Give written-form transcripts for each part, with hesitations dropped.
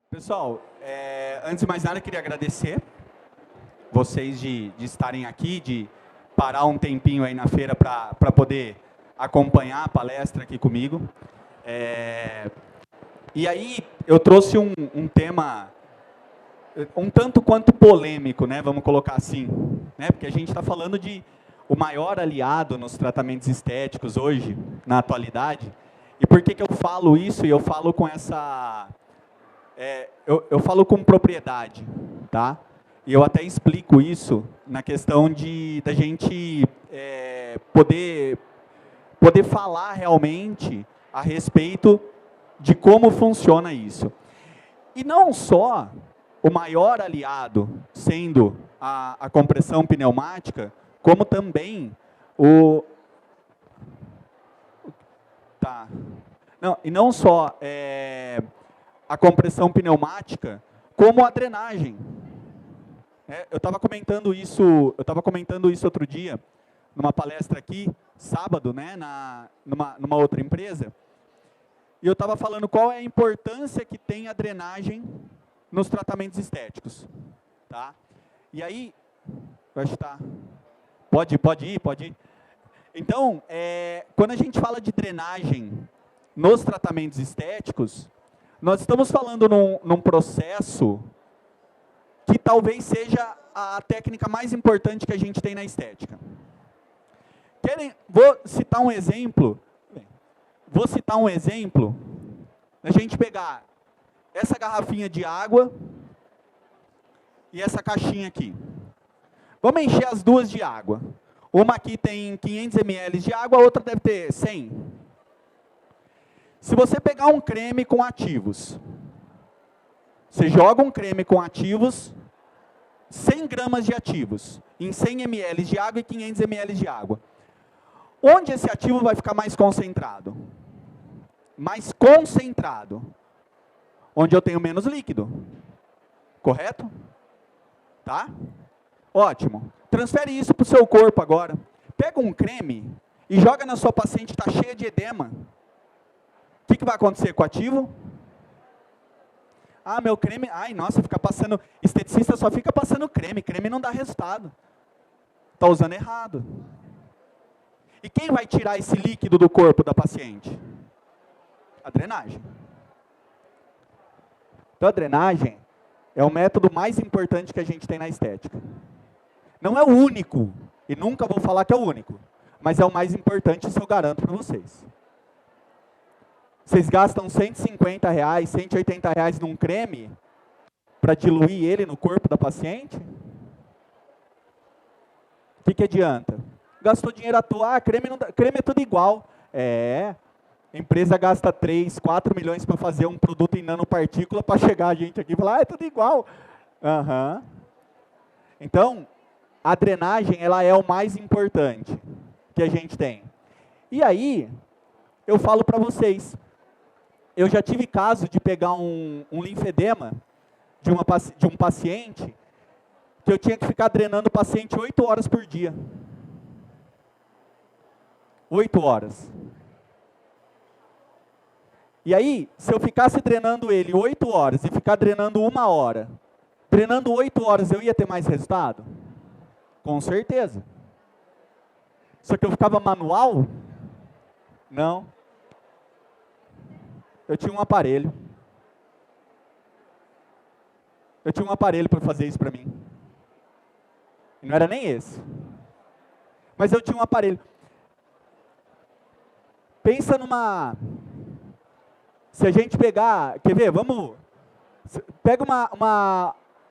Pessoal, antes de mais nada, eu queria agradecer vocês de estarem aqui, de parar um tempinho aí na feira para poder acompanhar a palestra aqui comigo. E aí, eu trouxe um tema um tanto quanto polêmico, né? Vamos colocar assim, né? Porque a gente está falando de o maior aliado nos tratamentos estéticos hoje, na atualidade. E por que que eu falo isso? E eu falo com essa... eu falo com propriedade, tá? E eu até explico isso na questão da gente poder falar realmente a respeito de como funciona isso. E não só o maior aliado sendo a compressão pneumática, como também o... Tá. Não, e não só a compressão pneumática, como a drenagem. Eu estava comentando isso outro dia, numa palestra aqui, sábado, né, numa outra empresa, e eu estava falando qual é a importância que tem a drenagem nos tratamentos estéticos. Tá? E aí, eu acho que tá... Pode ir. Então, quando a gente fala de drenagem nos tratamentos estéticos, nós estamos falando num processo que talvez seja a técnica mais importante que a gente tem na estética. Vou citar um exemplo. A gente pegar essa garrafinha de água e essa caixinha aqui. Vamos encher as duas de água. Uma aqui tem 500 ml de água, a outra deve ter 100. Se você pegar um creme com ativos, você joga um creme com ativos, 100 gramas de ativos, em 100 ml de água e 500 ml de água. Onde esse ativo vai ficar mais concentrado? Mais concentrado. Onde eu tenho menos líquido. Correto? Tá? Ótimo. Transfere isso para o seu corpo agora. Pega um creme e joga na sua paciente que está cheia de edema. O que vai acontecer com o ativo? Ah, meu creme... Ai, nossa, fica passando... Esteticista só fica passando creme. Creme não dá resultado. Está usando errado. E quem vai tirar esse líquido do corpo da paciente? A drenagem. Então, a drenagem é o método mais importante que a gente tem na estética. Não é o único, e nunca vou falar que é o único, mas é o mais importante, isso eu garanto para vocês. Vocês gastam R$150, R$180 num creme para diluir ele no corpo da paciente? O que adianta? Gastou dinheiro à toa, creme é tudo igual. A empresa gasta 3, 4 milhões para fazer um produto em nanopartícula para chegar a gente aqui e falar, é tudo igual. Então, a drenagem ela é o mais importante que a gente tem. E aí, eu falo para vocês, eu já tive caso de pegar um linfedema de um paciente que eu tinha que ficar drenando o paciente 8 horas por dia. 8 horas. E aí, se eu ficasse drenando ele 8 horas e ficar drenando 1 hora, drenando 8 horas, eu ia ter mais resultado? Com certeza. Só que eu ficava manual? Não. Eu tinha um aparelho. Eu tinha um aparelho para fazer isso para mim. E não era nem esse. Mas eu tinha um aparelho. Pensa numa... Se a gente pegar... Quer ver? Vamos... Pega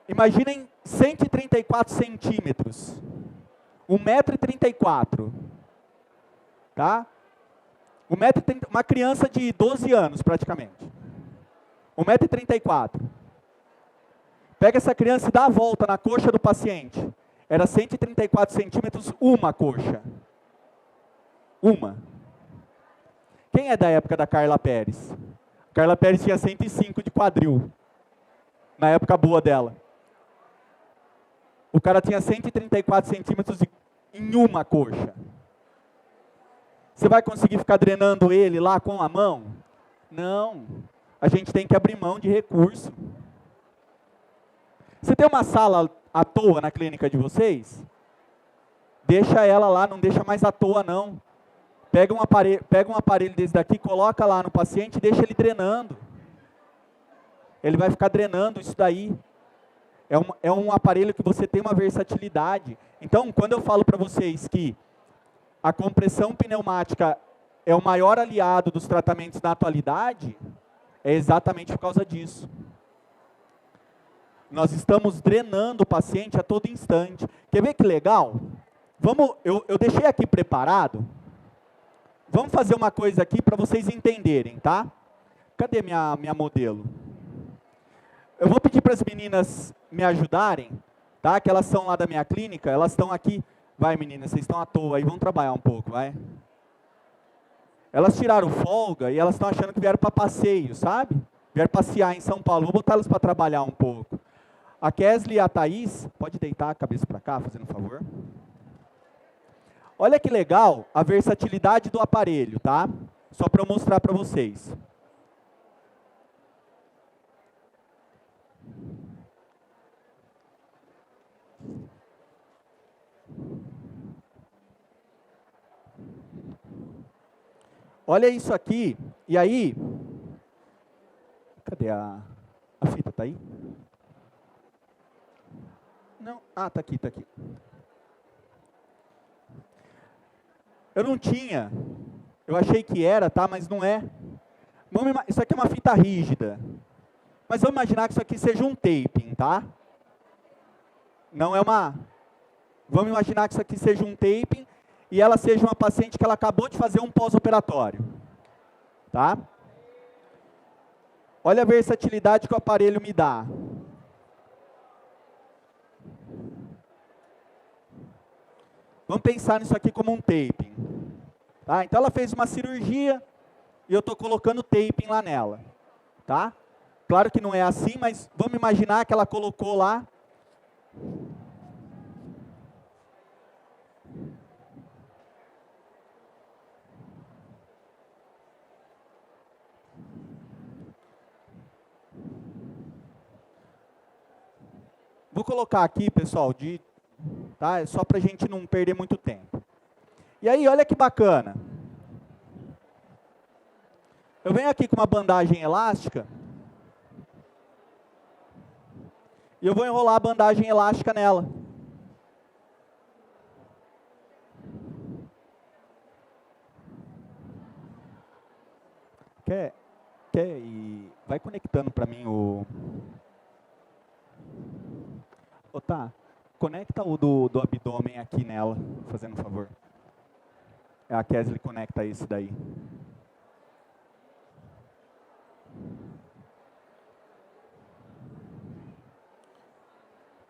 imaginem 134 centímetros. 1,34 m. Tá? Uma criança de 12 anos, praticamente. 1,34 m. Pega essa criança e dá a volta na coxa do paciente. Era 134 centímetros, uma coxa. Uma. Quem é da época da Carla Pérez? Carla Pérez tinha 105 de quadril. Na época boa dela. O cara tinha 134 centímetros em uma coxa. Você vai conseguir ficar drenando ele lá com a mão? Não. A gente tem que abrir mão de recurso. Você tem uma sala à toa na clínica de vocês? Deixa ela lá, não deixa mais à toa não. Pega um aparelho desse daqui, coloca lá no paciente e deixa ele drenando. Ele vai ficar drenando isso daí. É um aparelho que você tem uma versatilidade. Então, quando eu falo para vocês que a compressão pneumática é o maior aliado dos tratamentos na atualidade, é exatamente por causa disso. Nós estamos drenando o paciente a todo instante. Quer ver que legal? Eu deixei aqui preparado. Vamos fazer uma coisa aqui para vocês entenderem, tá? Cadê minha modelo? Eu vou pedir para as meninas me ajudarem, tá? Que elas são lá da minha clínica, elas estão aqui. Vai, meninas, vocês estão à toa aí, vamos trabalhar um pouco, vai. Elas tiraram folga e elas estão achando que vieram para passeio, sabe? Vieram passear em São Paulo. Vou botar elas para trabalhar um pouco. A Kesley e a Thaís, pode deitar a cabeça para cá, fazendo um favor. Olha que legal a versatilidade do aparelho, tá? Só para eu mostrar para vocês. Olha isso aqui, e aí... Cadê a fita? Tá aí? Não, tá aqui, tá aqui. Eu não tinha, eu achei que era, tá, mas não é. Isso aqui é uma fita rígida. Mas vamos imaginar que isso aqui seja um taping, tá? Não é uma... Vamos imaginar que isso aqui seja um taping e ela seja uma paciente que ela acabou de fazer um pós-operatório. Tá? Olha a versatilidade que o aparelho me dá. Vamos pensar nisso aqui como um taping. Tá? Então ela fez uma cirurgia e eu estou colocando taping lá nela. Tá? Claro que não é assim, mas vamos imaginar que ela colocou lá. Vou colocar aqui, pessoal, tá? É só para a gente não perder muito tempo. E aí, olha que bacana. Eu venho aqui com uma bandagem elástica. E eu vou enrolar a bandagem elástica nela. Quer e vai conectando para mim o... Tá, conecta o do abdômen aqui nela, fazendo um favor. A Kesley conecta esse daí.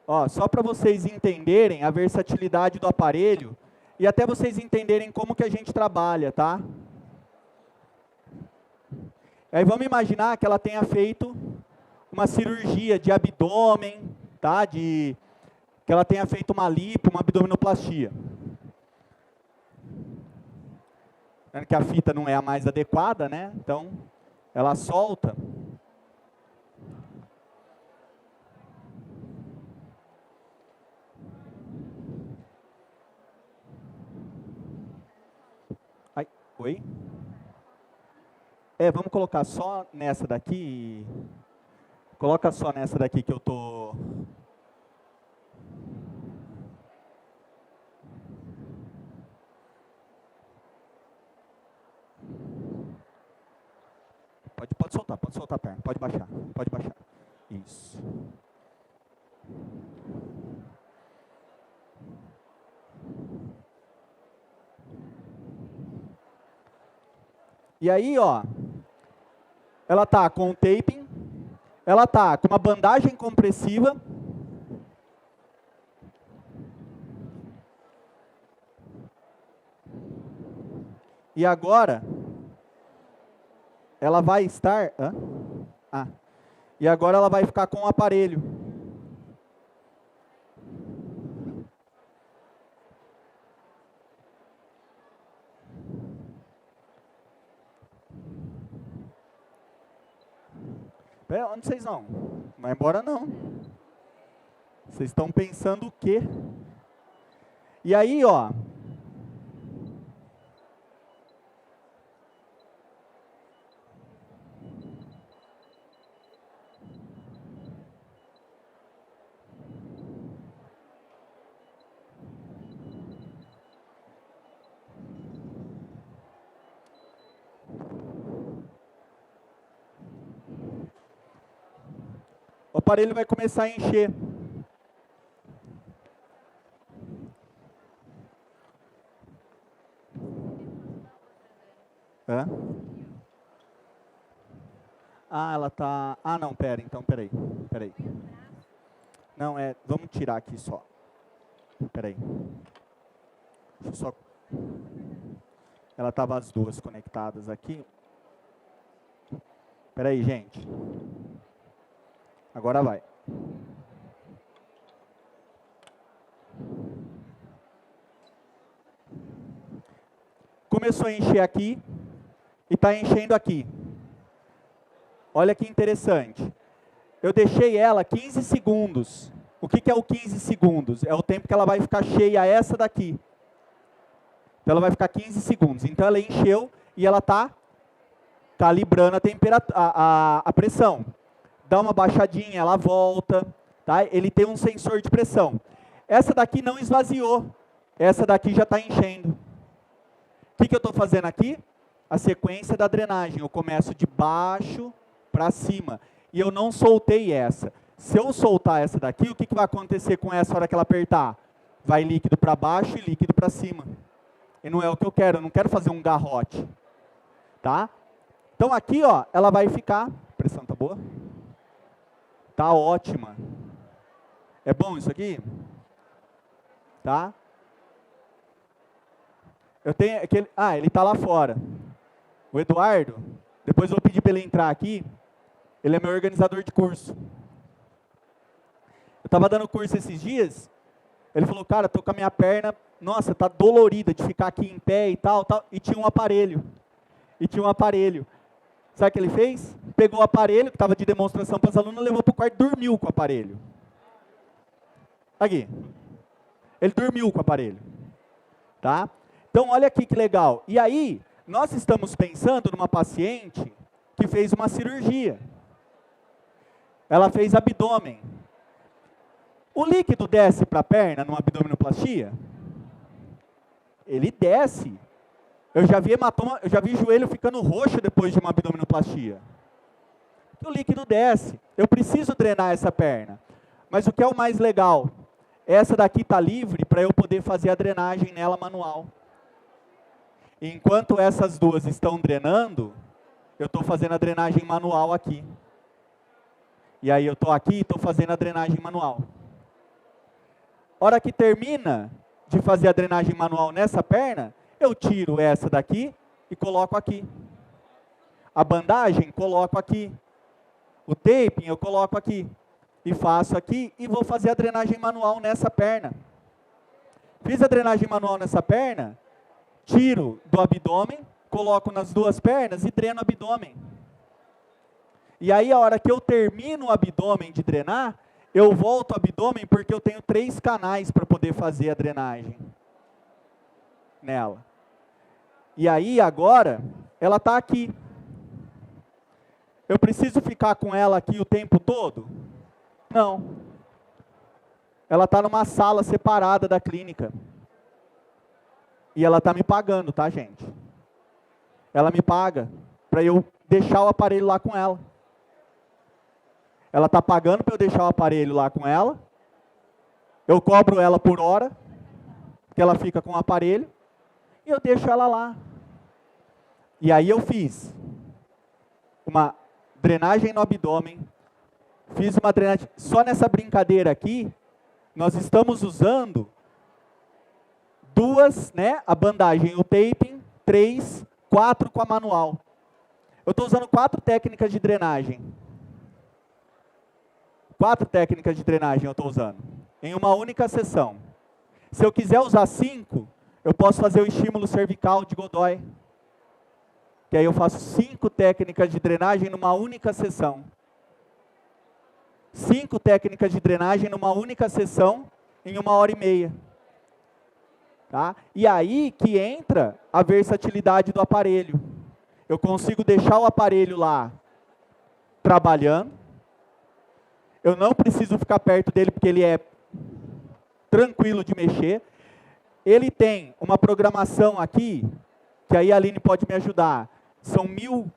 Ó, só para vocês entenderem a versatilidade do aparelho e até vocês entenderem como que a gente trabalha, tá? Aí vamos imaginar que ela tenha feito uma cirurgia de abdômen, tá? Que ela tenha feito uma lipo, uma abdominoplastia. Vendo que a fita não é a mais adequada, né? Então, ela solta. Ai, oi? Vamos colocar só nessa daqui. Coloca só nessa daqui que eu tô... Pode soltar a perna, pode baixar. Isso. E aí, ó, ela está com o taping, ela está com uma bandagem compressiva, e agora ela vai estar... e agora ela vai ficar com o aparelho. Onde vocês vão? Não vai embora não. Vocês estão pensando o quê? E aí, ó. O aparelho vai começar a encher. Hã? Ah, ela tá... Ah, não, então, peraí. Não, vamos tirar aqui só. Peraí. Deixa eu só... Ela tava as duas conectadas aqui. Peraí, gente. Agora vai. Começou a encher aqui e está enchendo aqui. Olha que interessante. Eu deixei ela 15 segundos. O que é o 15 segundos? É o tempo que ela vai ficar cheia essa daqui. Então ela vai ficar 15 segundos. Então ela encheu e ela está calibrando a temperatura, a pressão. Dá uma baixadinha, ela volta, tá? Ele tem um sensor de pressão. Essa daqui não esvaziou, essa daqui já está enchendo. O que eu estou fazendo aqui? A sequência da drenagem. Eu começo de baixo para cima. E eu não soltei essa. Se eu soltar essa daqui, o que vai acontecer com essa hora que ela apertar? Vai líquido para baixo e líquido para cima. E não é o que eu quero não quero fazer um garrote. Tá? Então aqui, ó, ela vai ficar... A pressão tá boa? Tá ótima. É bom isso aqui? Tá? Eu tenho aquele... Ah, ele tá lá fora. O Eduardo, depois eu vou pedir para ele entrar aqui. Ele é meu organizador de curso. Eu estava dando curso esses dias. Ele falou, cara, tô com a minha perna, nossa, tá dolorida de ficar aqui em pé e tal. E tinha um aparelho. Sabe o que ele fez? Pegou o aparelho, que estava de demonstração para os alunos, levou para o quarto e dormiu com o aparelho. Aqui. Ele dormiu com o aparelho. Tá? Então, olha aqui que legal. E aí, nós estamos pensando numa paciente que fez uma cirurgia. Ela fez abdômen. O líquido desce para a perna numa abdominoplastia? Ele desce. Eu já vi hematoma, eu já vi joelho ficando roxo depois de uma abdominoplastia. O líquido desce. Eu preciso drenar essa perna. Mas o que é o mais legal? Essa daqui está livre para eu poder fazer a drenagem nela manual. Enquanto essas duas estão drenando, eu estou fazendo a drenagem manual aqui. E aí eu estou aqui e estou fazendo a drenagem manual. Hora que termina de fazer a drenagem manual nessa perna, eu tiro essa daqui e coloco aqui. A bandagem, coloco aqui. O taping, eu coloco aqui. E faço aqui e vou fazer a drenagem manual nessa perna. Fiz a drenagem manual nessa perna, tiro do abdômen, coloco nas duas pernas e dreno o abdômen. E aí, a hora que eu termino o abdômen de drenar, eu volto ao abdômen porque eu tenho 3 canais para poder fazer a drenagem nela. E aí, agora, ela está aqui. Eu preciso ficar com ela aqui o tempo todo? Não. Ela está numa sala separada da clínica. E ela está me pagando, tá, gente? Ela me paga para eu deixar o aparelho lá com ela. Ela está pagando para eu deixar o aparelho lá com ela. Eu cobro ela por hora, que ela fica com o aparelho, e eu deixo ela lá. E aí eu fiz uma drenagem no abdômen, fiz uma drenagem, só nessa brincadeira aqui, nós estamos usando duas, né, a bandagem, o taping, 3, 4 com a manual. Eu estou usando 4 técnicas de drenagem. 4 técnicas de drenagem eu estou usando, em uma única sessão. Se eu quiser usar 5, eu posso fazer o estímulo cervical de Godoy. Que aí eu faço 5 técnicas de drenagem numa única sessão. 5 técnicas de drenagem numa única sessão, em 1h30. Tá? E aí que entra a versatilidade do aparelho. Eu consigo deixar o aparelho lá trabalhando. Eu não preciso ficar perto dele porque ele é tranquilo de mexer. Ele tem uma programação aqui, que aí a Aline pode me ajudar. São 1000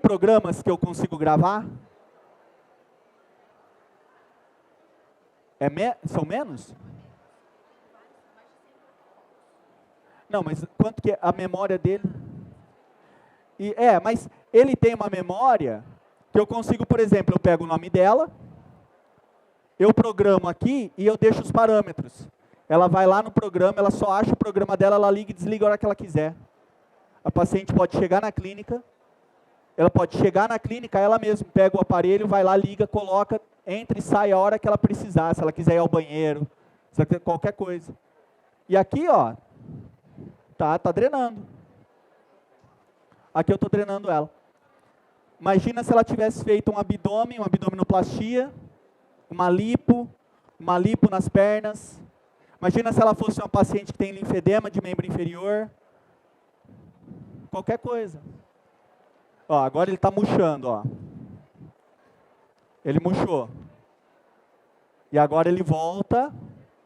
programas que eu consigo gravar. São menos? Não, mas quanto que é a memória dele? Mas ele tem uma memória que eu consigo, por exemplo, eu pego o nome dela, eu programo aqui e eu deixo os parâmetros. Ela vai lá no programa, ela só acha o programa dela, ela liga e desliga a hora que ela quiser. A paciente pode chegar na clínica, ela mesma pega o aparelho, vai lá, liga, coloca, entra e sai a hora que ela precisar, se ela quiser ir ao banheiro, qualquer coisa. E aqui, ó, tá drenando. Aqui eu estou drenando ela. Imagina se ela tivesse feito uma abdominoplastia, uma lipo nas pernas. Imagina se ela fosse uma paciente que tem linfedema de membro inferior. Qualquer coisa. Ó, agora ele está murchando, ó. Ele murchou. E agora ele volta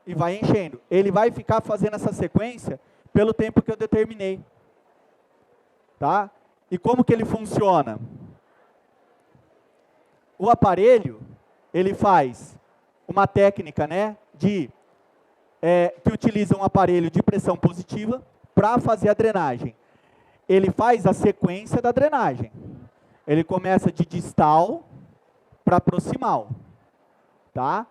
e vai enchendo. Ele vai ficar fazendo essa sequência pelo tempo que eu determinei. Tá? E como que ele funciona? O aparelho, ele faz uma técnica, né, que utiliza um aparelho de pressão positiva para fazer a drenagem. Ele faz a sequência da drenagem. Ele começa de distal para proximal. Tá?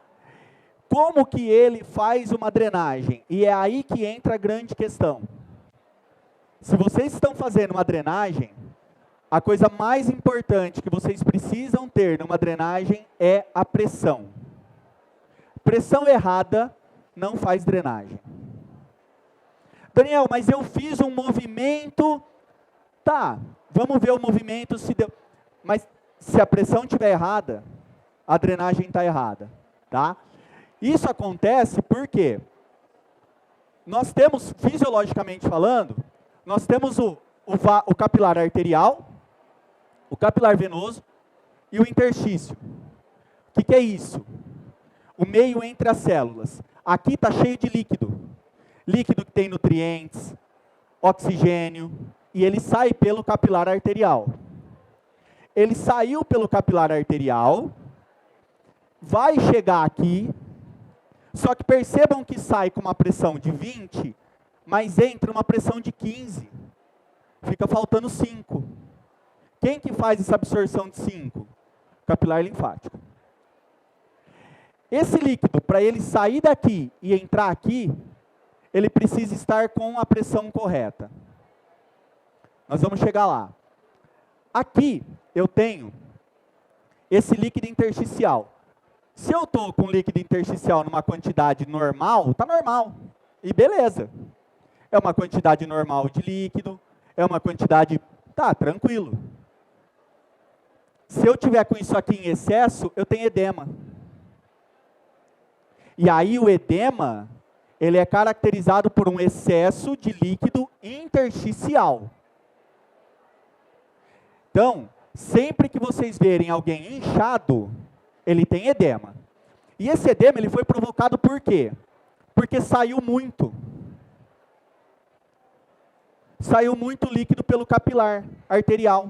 Como que ele faz uma drenagem? E é aí que entra a grande questão. Se vocês estão fazendo uma drenagem, a coisa mais importante que vocês precisam ter numa drenagem é a pressão. Pressão errada não faz drenagem. Daniel, mas eu fiz um movimento. Tá, vamos ver o movimento se deu. Mas se a pressão estiver errada, a drenagem está errada. Tá? Isso acontece porque nós temos, fisiologicamente falando, nós temos o capilar arterial, o capilar venoso e o interstício. O que é isso? O meio entre as células. Aqui está cheio de líquido. Líquido que tem nutrientes, oxigênio, e ele sai pelo capilar arterial. Ele saiu pelo capilar arterial, vai chegar aqui, só que percebam que sai com uma pressão de 20, mas entra uma pressão de 15. Fica faltando 5. Quem que faz essa absorção de 5? Capilar linfático. Esse líquido, para ele sair daqui e entrar aqui, ele precisa estar com a pressão correta. Nós vamos chegar lá. Aqui eu tenho esse líquido intersticial. Se eu estou com líquido intersticial numa quantidade normal, está normal. E beleza. É uma quantidade normal de líquido, é uma quantidade, tá, tranquilo. Se eu tiver com isso aqui em excesso, eu tenho edema. E aí o edema, ele é caracterizado por um excesso de líquido intersticial. Então, sempre que vocês verem alguém inchado, ele tem edema. E esse edema ele foi provocado por quê? Porque saiu muito. Saiu muito líquido pelo capilar arterial.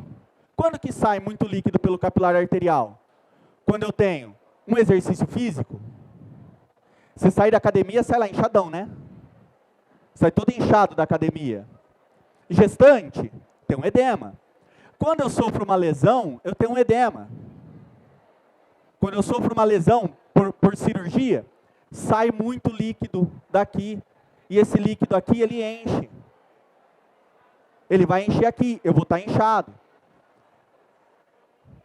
Quando que sai muito líquido pelo capilar arterial? Quando eu tenho um exercício físico. Você sai da academia, sai lá inchadão, né? Sai todo inchado da academia. Gestante, tem um edema. Quando eu sofro uma lesão, eu tenho um edema. Quando eu sofro uma lesão por cirurgia, sai muito líquido daqui. E esse líquido aqui, ele enche. Ele vai encher aqui, eu vou estar inchado.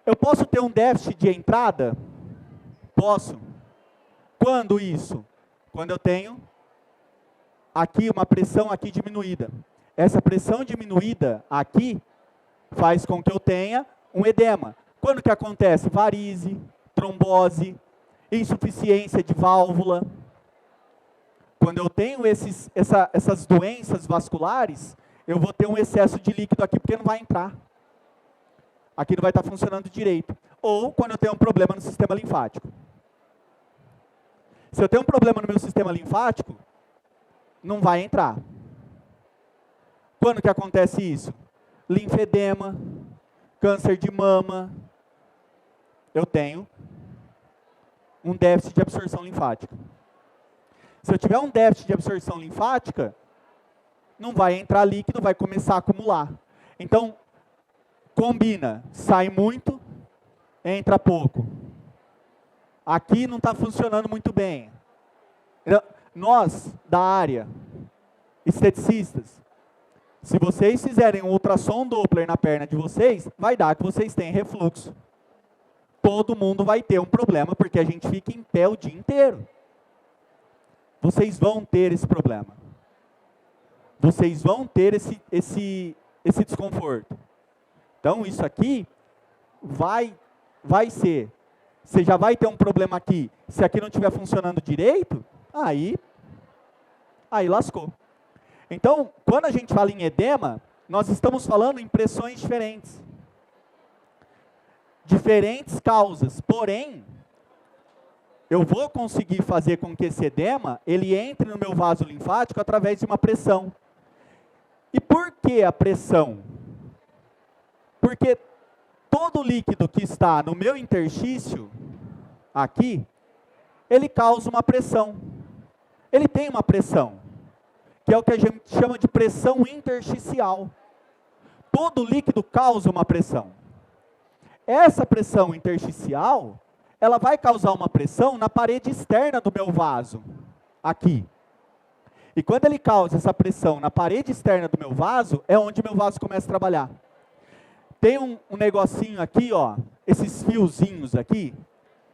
Eu posso ter um déficit de entrada? Posso. Quando isso? Quando eu tenho aqui uma pressão aqui diminuída. Essa pressão diminuída aqui faz com que eu tenha um edema. Quando que acontece? Varize, trombose, insuficiência de válvula. Quando eu tenho essas doenças vasculares, eu vou ter um excesso de líquido aqui, porque não vai entrar. Aqui não vai estar funcionando direito. Ou quando eu tenho um problema no sistema linfático. Se eu tenho um problema no meu sistema linfático, não vai entrar. Quando que acontece isso? Linfedema, câncer de mama. Eu tenho um déficit de absorção linfática. Se eu tiver um déficit de absorção linfática, não vai entrar líquido, vai começar a acumular. Então, combina, sai muito, entra pouco. Aqui não está funcionando muito bem. Nós, da área, esteticistas, se vocês fizerem um ultrassom Doppler na perna de vocês, vai dar que vocês têm refluxo. Todo mundo vai ter um problema, porque a gente fica em pé o dia inteiro. Vocês vão ter esse problema. Vocês vão ter esse desconforto. Então, isso aqui vai ser. Você já vai ter um problema aqui. Se aqui não estiver funcionando direito, aí lascou. Então, quando a gente fala em edema, nós estamos falando em pressões diferentes. Diferentes causas. Porém, eu vou conseguir fazer com que esse edema, ele entre no meu vaso linfático através de uma pressão. E por que a pressão? Porque todo líquido que está no meu interstício, aqui, ele causa uma pressão. Ele tem uma pressão, que é o que a gente chama de pressão intersticial. Todo líquido causa uma pressão. Essa pressão intersticial, ela vai causar uma pressão na parede externa do meu vaso, aqui. E quando ele causa essa pressão na parede externa do meu vaso, é onde meu vaso começa a trabalhar. Tem um negocinho aqui, ó, esses fiozinhos aqui,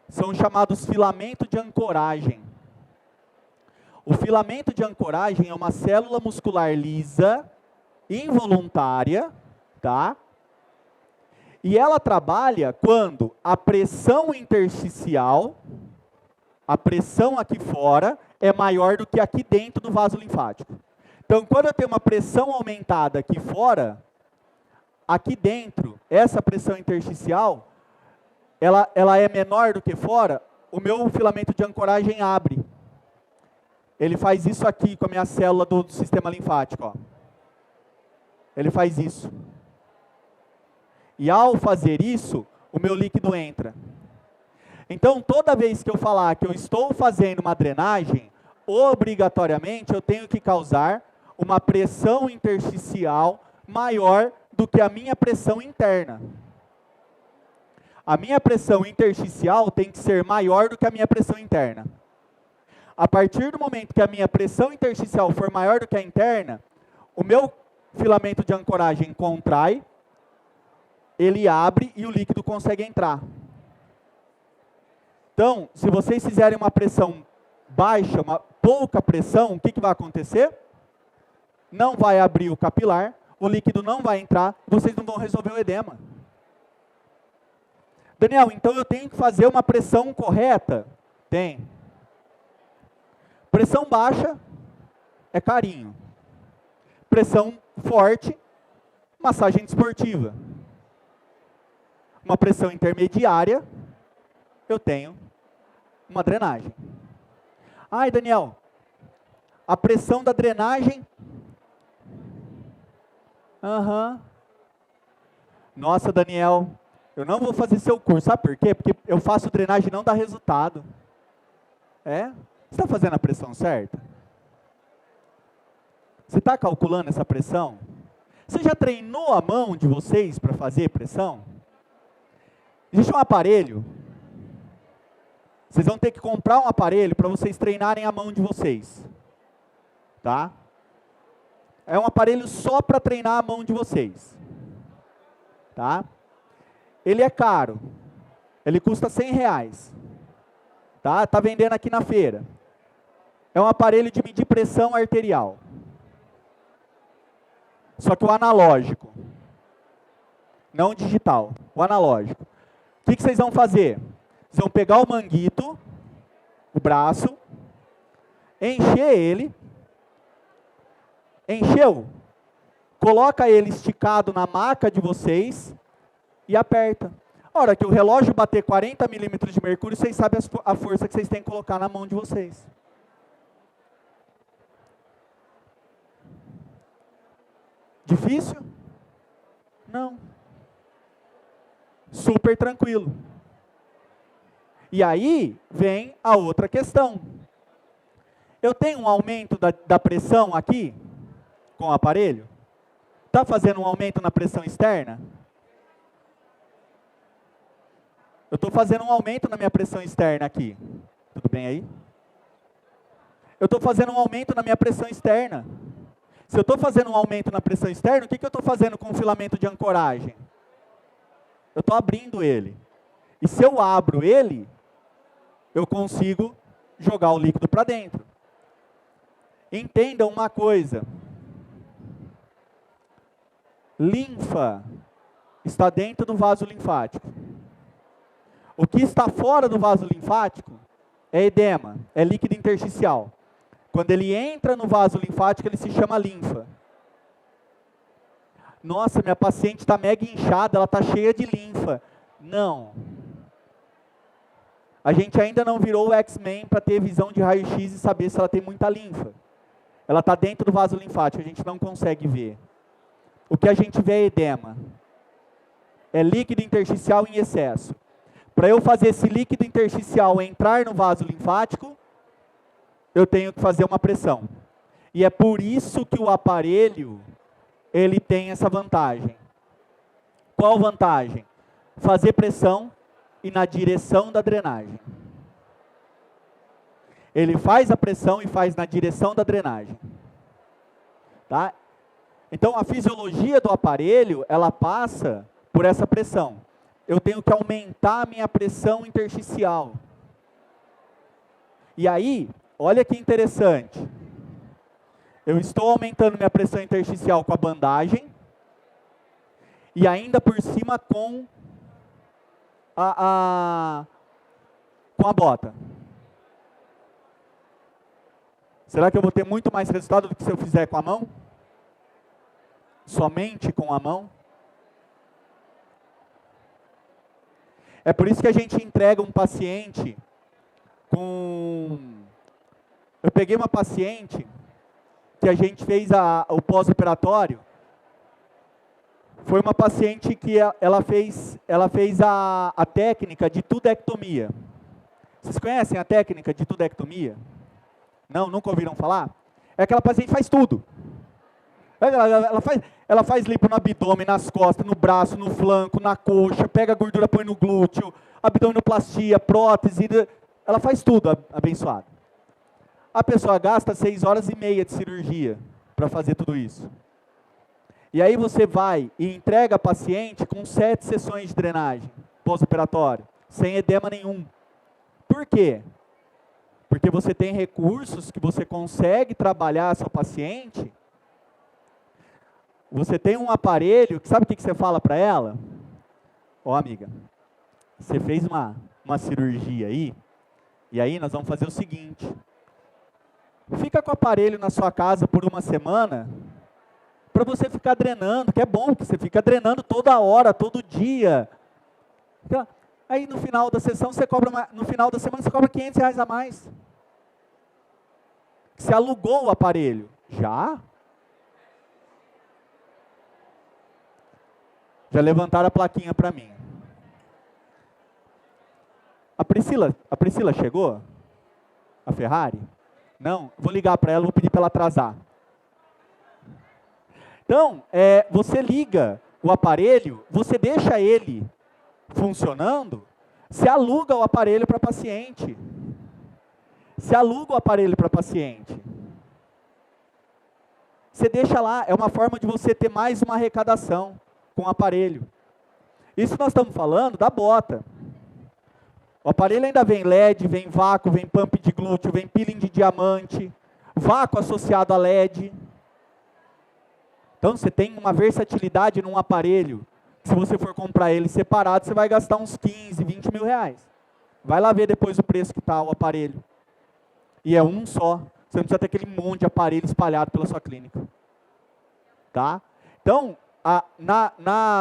são chamados filamento de ancoragem. O filamento de ancoragem é uma célula muscular lisa, involuntária, tá? E ela trabalha quando a pressão intersticial, a pressão aqui fora, é maior do que aqui dentro do vaso linfático. Então, quando eu tenho uma pressão aumentada aqui fora, aqui dentro, essa pressão intersticial, ela é menor do que fora, o meu filamento de ancoragem abre. Ele faz isso aqui com a minha célula do sistema linfático, ó. Ele faz isso. E ao fazer isso, o meu líquido entra. Então, toda vez que eu falar que eu estou fazendo uma drenagem, obrigatoriamente eu tenho que causar uma pressão intersticial maior do que a minha pressão interna. A minha pressão intersticial tem que ser maior do que a minha pressão interna. A partir do momento que a minha pressão intersticial for maior do que a interna, o meu filamento de ancoragem contrai, ele abre e o líquido consegue entrar. Então, se vocês fizerem uma pressão baixa, uma pouca pressão, o que vai acontecer? Não vai abrir o capilar, o líquido não vai entrar, vocês não vão resolver o edema. Daniel, então eu tenho que fazer uma pressão correta? Tem. Pressão baixa é carinho. Pressão forte, massagem desportiva. Uma pressão intermediária, eu tenho uma drenagem. Ai, Daniel, a pressão da drenagem... Nossa, Daniel, eu não vou fazer seu curso. Sabe por quê? Porque eu faço drenagem e não dá resultado. É? Você está fazendo a pressão certa? Você está calculando essa pressão? Você já treinou a mão de vocês para fazer pressão? Existe um aparelho. Vocês vão ter que comprar um aparelho para vocês treinarem a mão de vocês. Tá? É um aparelho só para treinar a mão de vocês. Tá? Ele é caro. Ele custa R$100. Tá? Tá vendendo aqui na feira. É um aparelho de medir pressão arterial. Só que o analógico. Não o digital, o analógico. O que vocês vão fazer? Vocês vão pegar o manguito, o braço, encher ele, encheu, coloca ele esticado na maca de vocês e aperta. A hora que o relógio bater 40 milímetros de mercúrio, vocês sabem a força que vocês têm que colocar na mão de vocês. Difícil? Não. Super tranquilo. E aí vem a outra questão. Eu tenho um aumento da pressão aqui, com o aparelho? Está fazendo um aumento na pressão externa? Eu estou fazendo um aumento na minha pressão externa aqui. Tudo bem aí? Eu estou fazendo um aumento na minha pressão externa. Se eu estou fazendo um aumento na pressão externa, o que eu estou fazendo com o filamento de ancoragem? Eu estou abrindo ele. E se eu abro ele, eu consigo jogar o líquido para dentro. Entendam uma coisa. Linfa está dentro do vaso linfático. O que está fora do vaso linfático é edema, é líquido intersticial. Quando ele entra no vaso linfático, ele se chama linfa. Nossa, minha paciente está mega inchada, ela está cheia de linfa. Não. A gente ainda não virou o X-Men para ter visão de raio-x e saber se ela tem muita linfa. Ela está dentro do vaso linfático, a gente não consegue ver. O que a gente vê é edema. É líquido intersticial em excesso. Para eu fazer esse líquido intersticial entrar no vaso linfático, eu tenho que fazer uma pressão. E é por isso que o aparelho, ele tem essa vantagem. Qual vantagem? Fazer pressão e na direção da drenagem. Ele faz a pressão e faz na direção da drenagem. Tá? Então, a fisiologia do aparelho, ela passa por essa pressão. Eu tenho que aumentar a minha pressão intersticial. E aí, olha que interessante. Eu estou aumentando minha pressão intersticial com a bandagem e ainda por cima com a bota. Será que eu vou ter muito mais resultado do que se eu fizer com a mão? Somente com a mão? É por isso que a gente entrega um paciente com... Eu peguei uma paciente que a gente fez o pós-operatório. Foi uma paciente que ela fez a técnica de tudectomia. Vocês conhecem a técnica de tudectomia? Não, nunca ouviram falar? É aquela paciente que faz tudo. Ela faz lipo no abdômen, nas costas, no braço, no flanco, na coxa, pega a gordura, põe no glúteo, abdominoplastia, prótese, ela faz tudo, abençoada. A pessoa gasta 6 horas e meia de cirurgia para fazer tudo isso. E aí você vai e entrega a paciente com 7 sessões de drenagem pós-operatório, sem edema nenhum. Por quê? Porque você tem recursos que você consegue trabalhar a sua paciente. Você tem um aparelho, sabe o que você fala para ela? Ó, amiga, você fez uma cirurgia aí, e aí nós vamos fazer o seguinte. Fica com o aparelho na sua casa por uma semana, para você ficar drenando, que é bom, que você fica drenando toda hora, todo dia. Então, aí no final da sessão, no final da semana, você cobra R$500 a mais. Você alugou o aparelho. Já? Já levantaram a plaquinha para mim. A Priscila chegou? A Ferrari? Não? Vou ligar para ela, vou pedir para ela atrasar. Então, você liga o aparelho, você deixa ele funcionando, você aluga o aparelho para paciente. Você aluga o aparelho para paciente. Você deixa lá, é uma forma de você ter mais uma arrecadação com o aparelho. Isso nós estamos falando da bota. O aparelho ainda vem LED, vem vácuo, vem pump de glúteo, vem peeling de diamante, vácuo associado a LED. Então você tem uma versatilidade num aparelho, que se você for comprar ele separado, você vai gastar uns 15, 20 mil reais. Vai lá ver depois o preço que está o aparelho. E é um só. Você não precisa ter aquele monte de aparelho espalhado pela sua clínica. Tá? Então,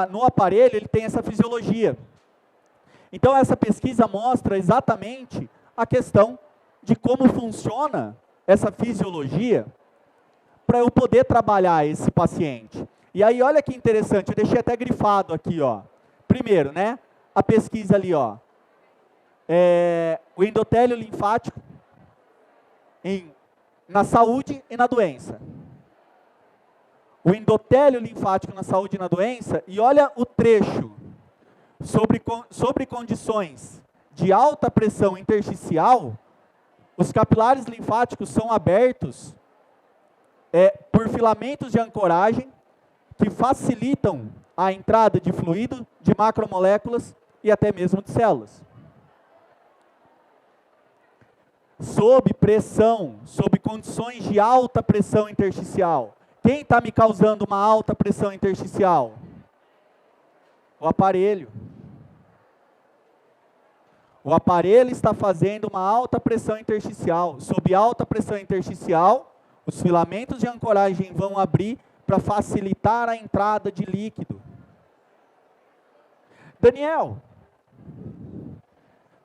no aparelho ele tem essa fisiologia. Então essa pesquisa mostra exatamente a questão de como funciona essa fisiologia para eu poder trabalhar esse paciente. E aí olha que interessante, eu deixei até grifado aqui, ó. Primeiro, né, a pesquisa ali, ó, o endotélio linfático na saúde e na doença. O endotélio linfático na saúde e na doença, e olha o trecho sobre condições de alta pressão intersticial, os capilares linfáticos são abertos por filamentos de ancoragem que facilitam a entrada de fluido, de macromoléculas e até mesmo de células. Sob pressão, sob condições de alta pressão intersticial. Quem está me causando uma alta pressão intersticial? O aparelho. O aparelho está fazendo uma alta pressão intersticial. Sob alta pressão intersticial, os filamentos de ancoragem vão abrir para facilitar a entrada de líquido. Daniel,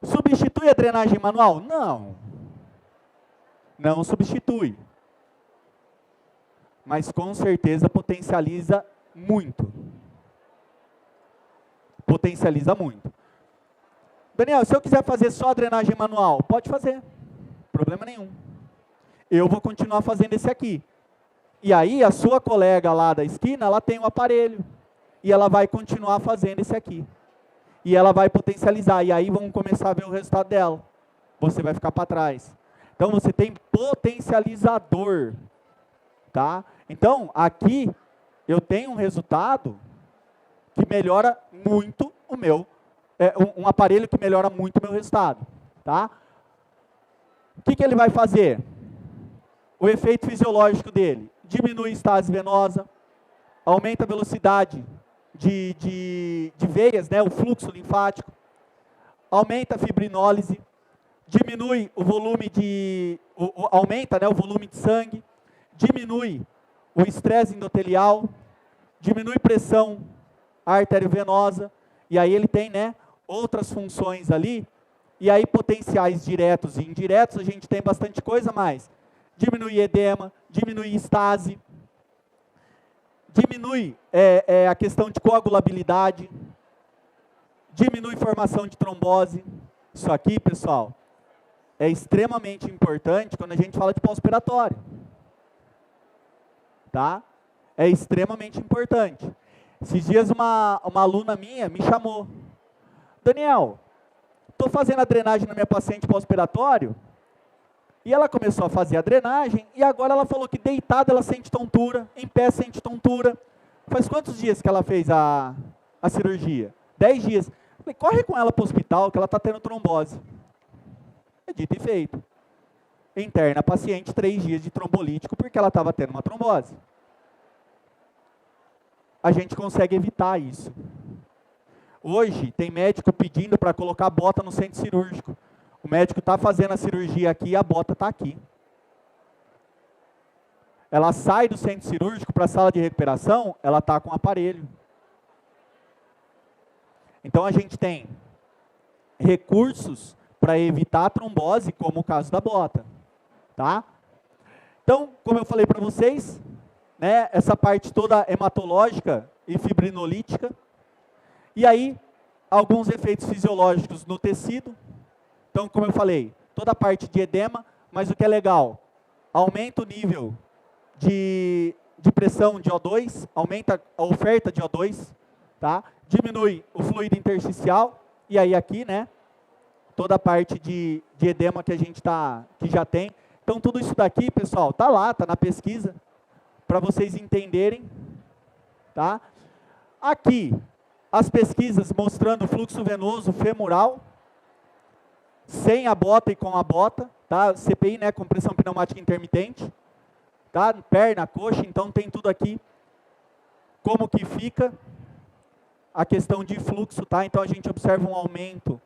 substitui a drenagem manual? Não. Não substitui. Mas com certeza potencializa muito. Potencializa muito. Daniel, se eu quiser fazer só a drenagem manual, pode fazer. Problema nenhum. Eu vou continuar fazendo esse aqui. E aí a sua colega lá da esquina, ela tem um aparelho. E ela vai continuar fazendo esse aqui. E ela vai potencializar. E aí vamos começar a ver o resultado dela. Você vai ficar para trás. Então você tem potencializador. Tá? Então aqui eu tenho um resultado que melhora muito o meu, um aparelho que melhora muito o meu resultado. Tá? O que ele vai fazer? O efeito fisiológico dele, diminui a estase venosa, aumenta a velocidade de veias, né, o fluxo linfático, aumenta a fibrinólise, diminui o volume aumenta, né, o volume de sangue, diminui o estresse endotelial, diminui pressão arteriovenosa, e aí ele tem, né, outras funções ali, e aí potenciais diretos e indiretos, a gente tem bastante coisa mais. Diminui edema, diminui estase, diminui a questão de coagulabilidade, diminui formação de trombose. Isso aqui, pessoal, é extremamente importante quando a gente fala de pós-operatório. Tá? É extremamente importante. Esses dias uma aluna minha me chamou. Daniel, estou fazendo a drenagem na minha paciente pós-operatório, e ela começou a fazer a drenagem, e agora ela falou que deitada ela sente tontura, em pé sente tontura. Faz quantos dias que ela fez a cirurgia? 10 dias. Falei, corre com ela para o hospital, que ela está tendo trombose. É dito e feito. Interna a paciente 3 dias de trombolítico, porque ela estava tendo uma trombose. A gente consegue evitar isso. Hoje, tem médico pedindo para colocar bota no centro cirúrgico. O médico está fazendo a cirurgia aqui e a bota está aqui. Ela sai do centro cirúrgico para a sala de recuperação, ela está com o aparelho. Então a gente tem recursos para evitar a trombose, como o caso da bota. Tá? Então, como eu falei para vocês, né, essa parte toda hematológica e fibrinolítica. E aí, alguns efeitos fisiológicos no tecido. Então, como eu falei, toda a parte de edema, mas o que é legal, aumenta o nível de pressão de O2, aumenta a oferta de O2, tá? Diminui o fluido intersticial, e aí aqui, né, toda a parte de edema que a gente que já tem. Então, tudo isso daqui, pessoal, está lá, está na pesquisa, para vocês entenderem, tá? Aqui, as pesquisas mostrando o fluxo venoso femoral, sem a bota e com a bota, tá? CPI, né, compressão pneumática intermitente, tá? Perna, coxa, então tem tudo aqui. Como que fica a questão de fluxo, tá? Então a gente observa um aumento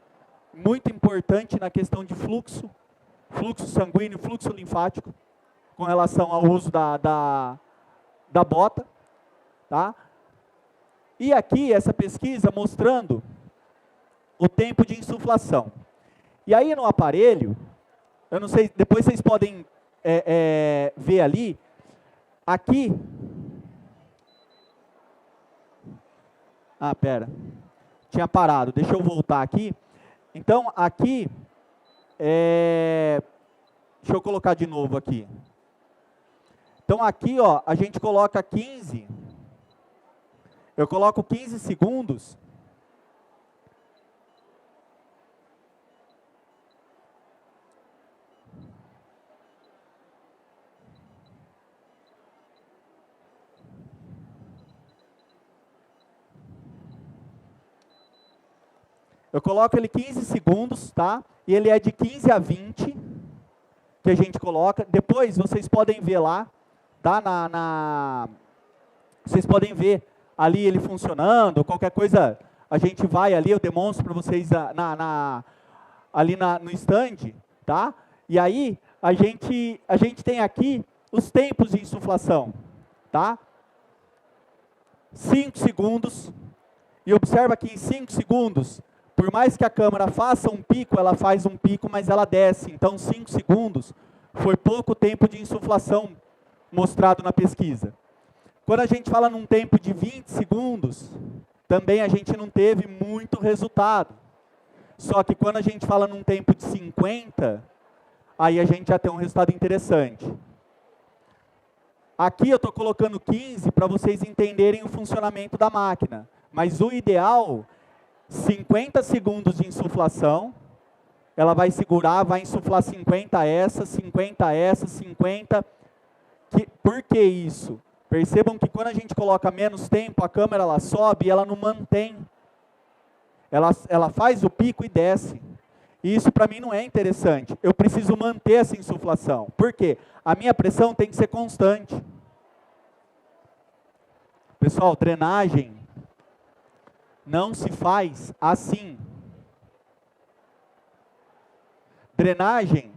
muito importante na questão de fluxo sanguíneo, fluxo linfático, com relação ao uso da bota, tá? E aqui essa pesquisa mostrando o tempo de insuflação. E aí no aparelho, eu não sei, depois vocês podem ver ali, aqui, pera, tinha parado, deixa eu voltar aqui. Então aqui, deixa eu colocar de novo aqui. Então aqui, ó, a gente coloca 15, eu coloco 15 segundos, eu coloco ele 15 segundos, tá? E ele é de 15 a 20, que a gente coloca. Depois vocês podem ver lá, tá? Vocês podem ver ali ele funcionando, qualquer coisa, a gente vai ali, eu demonstro para vocês ali no stand, tá? E aí, a gente tem aqui os tempos de insuflação, tá? 5 segundos, e observa que em 5 segundos, por mais que a câmera faça um pico, ela faz um pico, mas ela desce. Então, 5 segundos foi pouco tempo de insuflação mostrado na pesquisa. Quando a gente fala num tempo de 20 segundos, também a gente não teve muito resultado. Só que quando a gente fala num tempo de 50, aí a gente já tem um resultado interessante. Aqui eu estou colocando 15 para vocês entenderem o funcionamento da máquina. Mas o ideal, 50 segundos de insuflação, ela vai segurar, vai insuflar 50 essa, 50 essa, 50. Por que isso? Percebam que quando a gente coloca menos tempo, a câmera ela sobe e ela não mantém. Ela faz o pico e desce. E isso para mim não é interessante. Eu preciso manter essa insuflação. Por quê? A minha pressão tem que ser constante. Pessoal, drenagem não se faz assim. Drenagem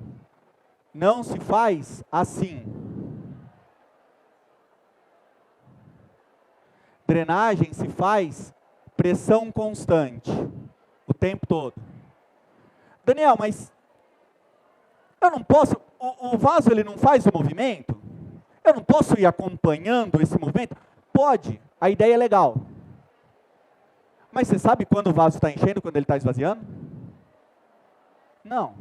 não se faz assim. Drenagem se faz pressão constante, o tempo todo. Daniel, mas eu não posso, o vaso ele não faz o movimento? Eu não posso ir acompanhando esse movimento? Pode, a ideia é legal. Mas você sabe quando o vaso está enchendo, quando ele está esvaziando? Não.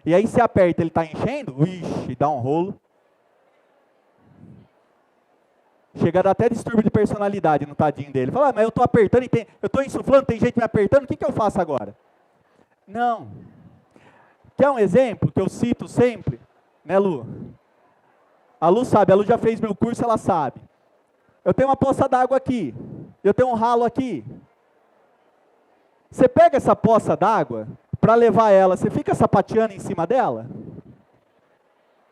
E aí você aperta, ele está enchendo, ixi, dá um rolo. Chega a dar até distúrbio de personalidade no tadinho dele. Fala, mas eu estou apertando, eu estou insuflando, tem gente me apertando, o que eu faço agora? Não. Quer um exemplo que eu cito sempre? Né, Lu? A Lu sabe, a Lu já fez meu curso, ela sabe. Eu tenho uma poça d'água aqui, eu tenho um ralo aqui. Você pega essa poça d'água, para levar ela, você fica sapateando em cima dela?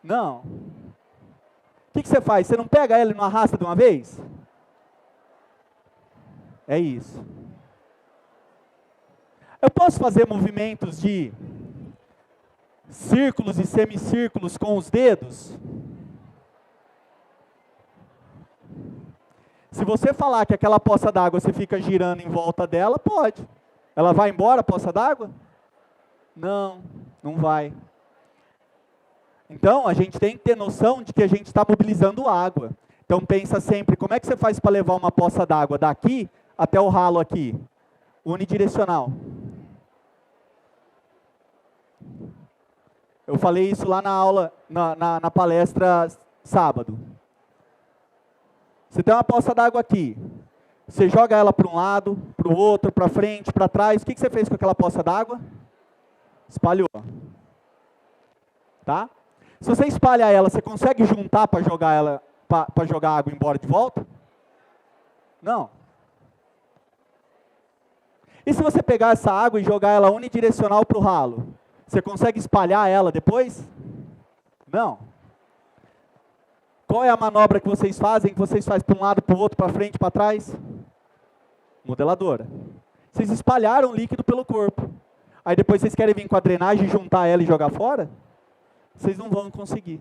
Não. O que você faz? Você não pega ela e não arrasta de uma vez? É isso. Eu posso fazer movimentos de círculos e semicírculos com os dedos? Se você falar que aquela poça d'água você fica girando em volta dela, pode. Ela vai embora, a poça d'água? Não, não vai. Então, a gente tem que ter noção de que a gente está mobilizando água. Então, pensa sempre, como é que você faz para levar uma poça d'água daqui até o ralo aqui? Unidirecional. Eu falei isso lá na aula, na palestra sábado. Você tem uma poça d'água aqui. Você joga ela para um lado, para o outro, para frente, para trás. O que você fez com aquela poça d'água? Espalhou. Tá? Se você espalhar ela, você consegue juntar para jogar ela, para jogar a água embora de volta? Não. E se você pegar essa água e jogar ela unidirecional para o ralo, você consegue espalhar ela depois? Não. Qual é a manobra que vocês fazem? Que vocês fazem para um lado, para o outro, para frente, para trás? Modeladora. Vocês espalharam o líquido pelo corpo. aí depois vocês querem vir com a drenagem, juntar ela e jogar fora? Vocês não vão conseguir.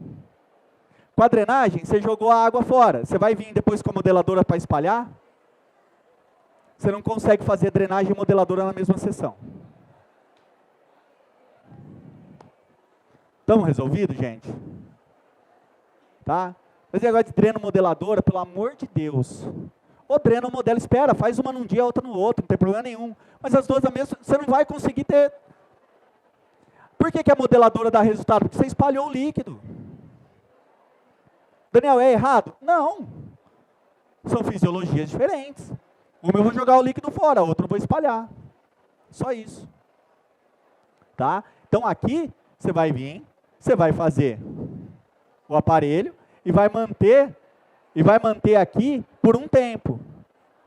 Com a drenagem, você jogou a água fora. Você vai vir depois com a modeladora para espalhar? Você não consegue fazer drenagem e modeladora na mesma sessão. Estamos resolvidos, gente? Tá? Mas agora de dreno modeladora, pelo amor de Deus. Ou dreno modela, espera, faz uma num dia, outra no outro, não tem problema nenhum. Mas as duas da mesma, você não vai conseguir ter. Por que a modeladora dá resultado? Porque você espalhou o líquido. Daniel, é errado? Não. São fisiologias diferentes. Uma eu vou jogar o líquido fora, a outra eu vou espalhar. Só isso. Tá? Então aqui, você vai vir, você vai fazer o aparelho e vai manter aqui por um tempo.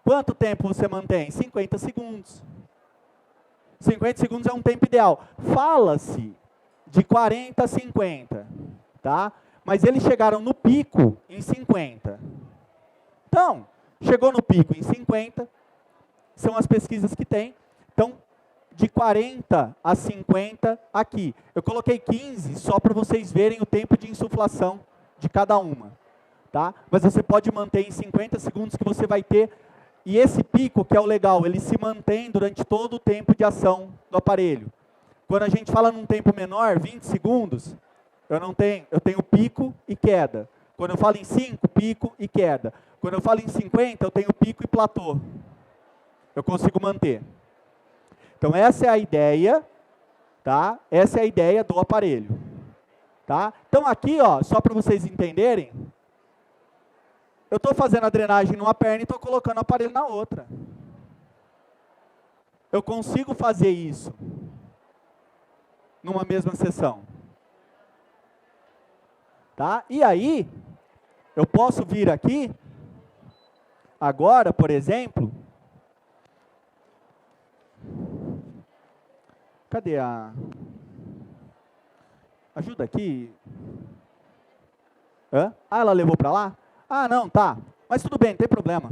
Quanto tempo você mantém? 50 segundos. 50 segundos é um tempo ideal. Fala-se de 40 a 50, tá? Mas eles chegaram no pico em 50. Então, chegou no pico em 50, são as pesquisas que tem. Então, de 40 a 50 aqui. Eu coloquei 15 só para vocês verem o tempo de insuflação de cada uma. Tá? Mas você pode manter em 50 segundos que você vai ter. E esse pico, que é o legal, ele se mantém durante todo o tempo de ação do aparelho. Quando a gente fala num tempo menor, 20 segundos, eu tenho pico e queda. Quando eu falo em 5, pico e queda. Quando eu falo em 50, eu tenho pico e platô. Eu consigo manter. Então essa é a ideia, tá? Essa é a ideia do aparelho. Tá? Então aqui, ó, só para vocês entenderem, eu estou fazendo a drenagem numa perna e estou colocando o aparelho na outra. Eu consigo fazer isso numa mesma sessão. Tá? E aí, eu posso vir aqui, agora, por exemplo, cadê a... Ajuda aqui. Hã? Ah, ela levou para lá? Ah, não, tá. Mas tudo bem, não tem problema.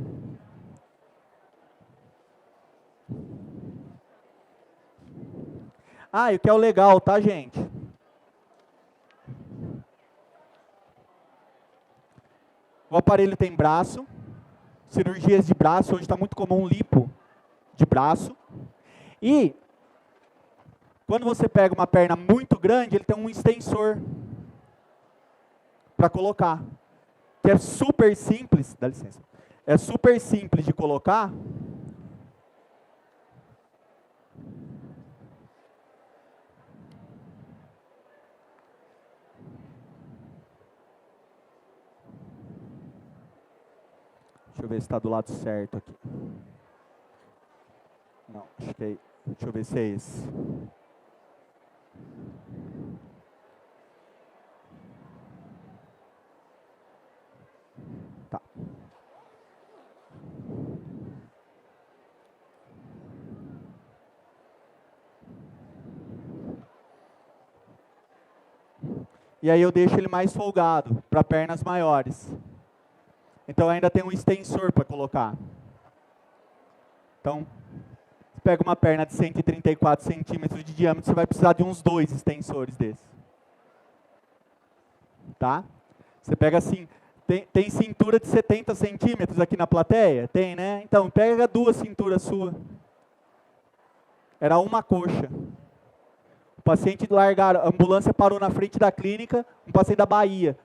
Ah, e o que é o legal, tá, gente? O aparelho tem braço, cirurgias de braço, hoje está muito comum lipo de braço. E, quando você pega uma perna muito grande, ele tem um extensor para colocar. Que é super simples, dá licença, é super simples de colocar. Deixa eu ver se está do lado certo aqui. Não, acho que é, deixa eu ver se é esse. Tá. E aí eu deixo ele mais folgado, para pernas maiores. Então ainda tem um extensor para colocar. Então, você pega uma perna de 134 centímetros de diâmetro, você vai precisar de uns 2 extensores desses. Tá? Você pega assim, tem cintura de 70 centímetros aqui na plateia? Tem, né? Então, pega 2 cinturas suas. Era uma coxa. O paciente largaram, a ambulância parou na frente da clínica, um paciente da Bahia.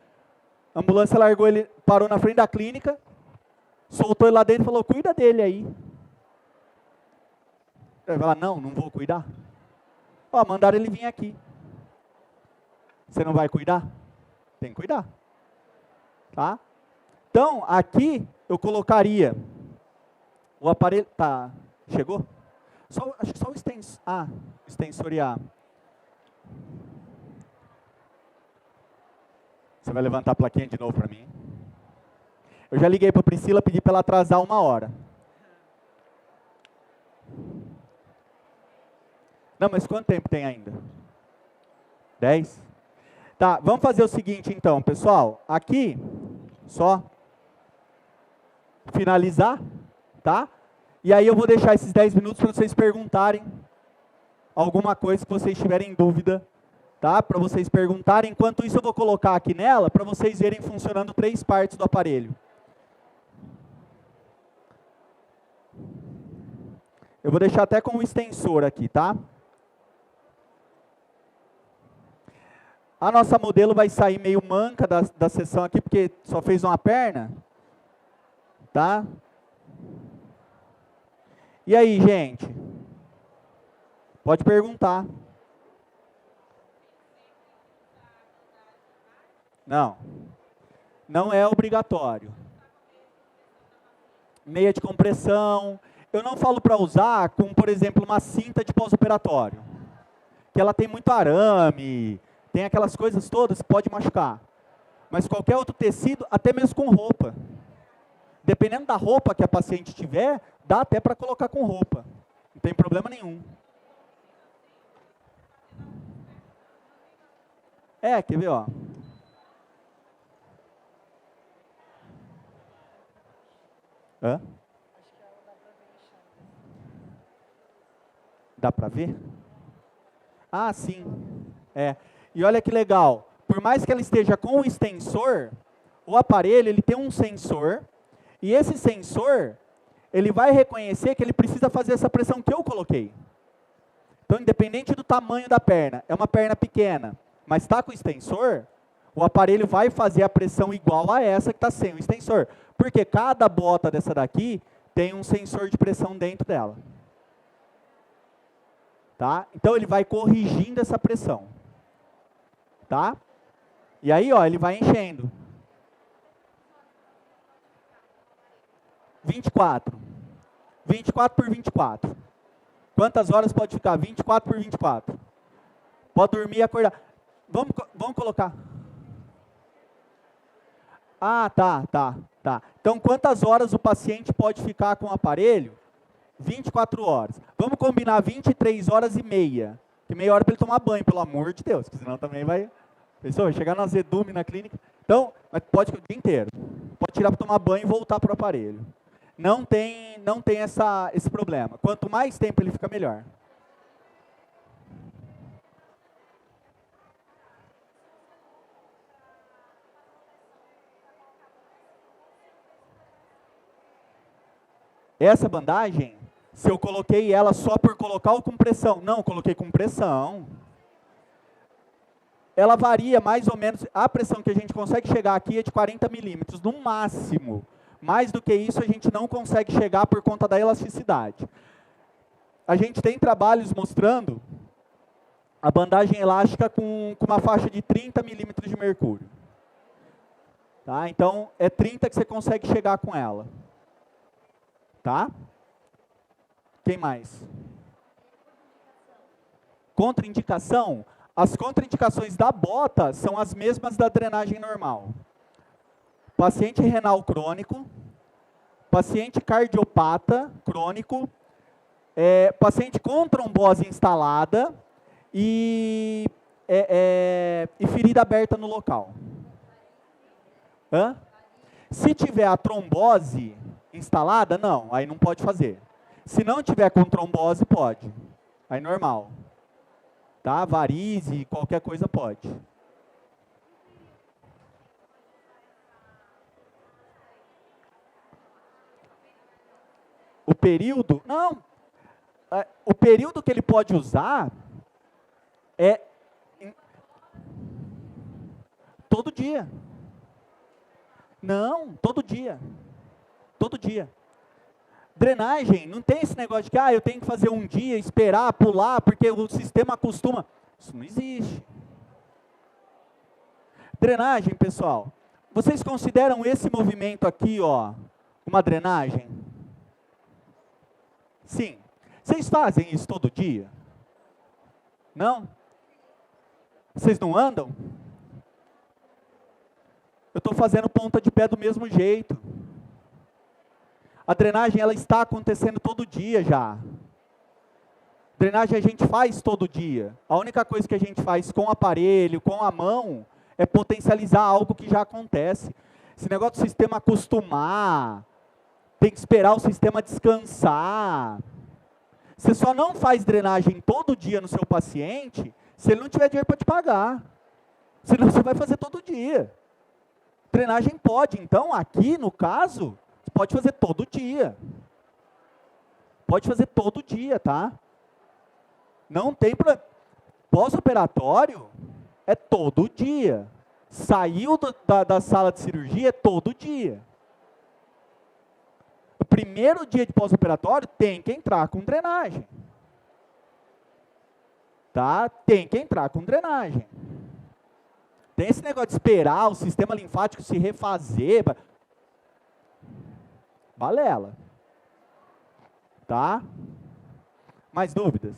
A ambulância largou ele, parou na frente da clínica, soltou ele lá dentro e falou, cuida dele aí. Ele vai falar, não vou cuidar. Ó, mandaram ele vir aqui. Você não vai cuidar? Tem que cuidar. Tá? Então, aqui eu colocaria o aparelho, tá, chegou? Acho que só o extensor, extensoriar. Você vai levantar a plaquinha de novo para mim? Eu já liguei para a Priscila, pedi para ela atrasar 1 hora. Não, mas quanto tempo tem ainda? 10? Tá, vamos fazer o seguinte então, pessoal. Aqui, só finalizar, tá? E aí eu vou deixar esses 10 minutos para vocês perguntarem alguma coisa que vocês tiverem dúvida, tá? Para vocês perguntarem. Enquanto isso, eu vou colocar aqui nela para vocês verem funcionando 3 partes do aparelho. Eu vou deixar até com o extensor aqui, tá? A nossa modelo vai sair meio manca da sessão aqui, porque só fez uma perna. Tá? E aí, gente? Pode perguntar. Não. Não é obrigatório. Meia de compressão. Eu não falo para usar com, por exemplo, uma cinta de pós-operatório. Que ela tem muito arame, tem aquelas coisas todas, pode machucar. Mas qualquer outro tecido, até mesmo com roupa. Dependendo da roupa que a paciente tiver, dá até para colocar com roupa. Não tem problema nenhum. Quer ver, ó. Hã? Dá para ver? Ah, sim. E olha que legal. Por mais que ela esteja com o extensor, o aparelho ele tem um sensor, e esse sensor, ele vai reconhecer que ele precisa fazer essa pressão que eu coloquei. Então, independente do tamanho da perna, é uma perna pequena, mas está com o extensor, o aparelho vai fazer a pressão igual a essa que está sem o extensor. Porque cada bota dessa daqui tem um sensor de pressão dentro dela. Tá? Então, ele vai corrigindo essa pressão. Tá? E aí, ó, ele vai enchendo. 24. 24 por 24. Quantas horas pode ficar? 24 por 24. Pode dormir e acordar. Vamos colocar. Ah, tá. Então, quantas horas o paciente pode ficar com o aparelho? 24 horas. Vamos combinar 23 horas e meia. Que meia hora para ele tomar banho, pelo amor de Deus. Porque senão também vai... Pensou? Chegar no azedume na clínica. Então, mas pode o dia inteiro. Pode tirar para tomar banho e voltar para o aparelho. Não tem esse problema. Quanto mais tempo ele fica, melhor. Essa bandagem, se eu coloquei ela só por colocar ou com pressão? Não, eu coloquei com pressão. Ela varia mais ou menos, a pressão que a gente consegue chegar aqui é de 40 milímetros, no máximo. Mais do que isso a gente não consegue chegar por conta da elasticidade. A gente tem trabalhos mostrando a bandagem elástica com uma faixa de 30 milímetros de mercúrio. Tá? Então, é 30 que você consegue chegar com ela. Tá? Quem mais? Contraindicação. As contraindicações da bota são as mesmas da drenagem normal. Paciente renal crônico, paciente cardiopata crônico, paciente com trombose instalada e ferida aberta no local. Hã? Se tiver a trombose instalada, não, aí não pode fazer. Se não tiver com trombose, pode. Aí normal. Tá? Varize, qualquer coisa pode. O período? Não. O período que ele pode usar é todo dia. Não, todo dia. Todo dia. Drenagem, não tem esse negócio de que eu tenho que fazer um dia, esperar, pular, porque o sistema acostuma. Isso não existe. Drenagem, pessoal. Vocês consideram esse movimento aqui, ó, uma drenagem? Sim. Vocês fazem isso todo dia? Não? Vocês não andam? Eu estou fazendo ponta de pé do mesmo jeito. A drenagem, ela está acontecendo todo dia já. Drenagem a gente faz todo dia. A única coisa que a gente faz com o aparelho, com a mão, é potencializar algo que já acontece. Esse negócio do sistema acostumar, tem que esperar o sistema descansar. Você só não faz drenagem todo dia no seu paciente se ele não tiver dinheiro para te pagar. Senão você vai fazer todo dia. Drenagem pode. Então, aqui no caso, você pode fazer todo dia. Pode fazer todo dia, tá? Não tem problema. Pós-operatório é todo dia. Saiu da sala de cirurgia é todo dia. O primeiro dia de pós-operatório tem que entrar com drenagem. Tá? Tem que entrar com drenagem. Tem esse negócio de esperar o sistema linfático se refazer. Balela. Tá? Mais dúvidas?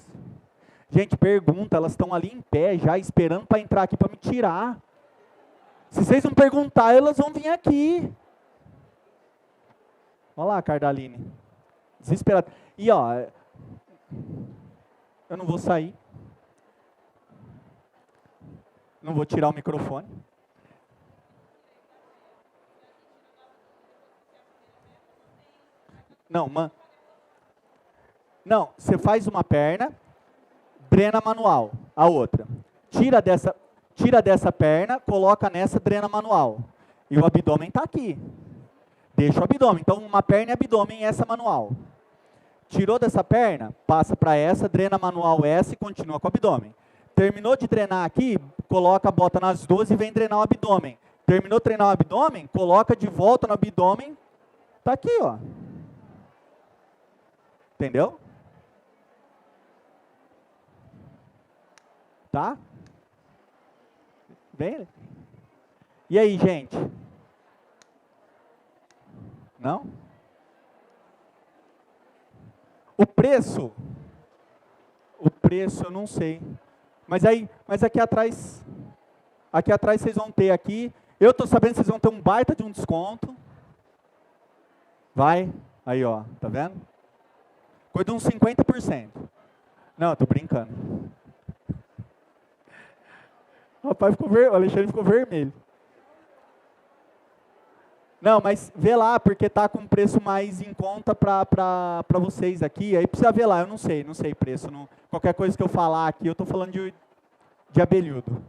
Gente, pergunta, elas estão ali em pé já, esperando para entrar aqui para me tirar. Se vocês não perguntar, elas vão vir aqui. Olha lá, Cardaline. Desesperado. E ó, eu não vou sair. Não vou tirar o microfone. Não, você faz uma perna, drena manual, a outra. Tira dessa perna, coloca nessa, drena manual. E o abdômen está aqui. Deixa o abdômen. Então, uma perna é abdômen e essa manual. Tirou dessa perna, passa para essa, drena manual essa e continua com o abdômen. Terminou de drenar aqui, coloca, bota nas duas e vem drenar o abdômen. Terminou de treinar o abdômen, coloca de volta no abdômen. Está aqui, ó. Entendeu? Tá? Vem. E aí, gente? Não? O preço eu não sei. Mas aqui atrás vocês vão ter aqui. Eu estou sabendo que vocês vão ter um baita de um desconto. Vai, aí ó, tá vendo? Coisa de uns 50%. Não, eu tô brincando. O rapaz o Alexandre ficou vermelho. Não, mas vê lá, porque tá com preço mais em conta para vocês aqui. Aí precisa ver lá, eu não sei preço. Não, qualquer coisa que eu falar aqui, eu estou falando de abelhudo.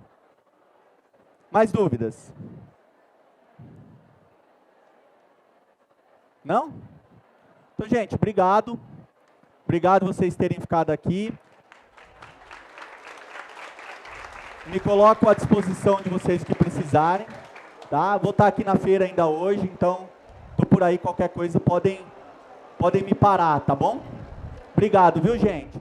Mais dúvidas? Não? Então, gente, obrigado. Obrigado vocês terem ficado aqui. Me coloco à disposição de vocês que precisarem. Tá? Vou estar aqui na feira ainda hoje, então estou por aí, qualquer coisa podem me parar, tá bom? Obrigado, viu, gente?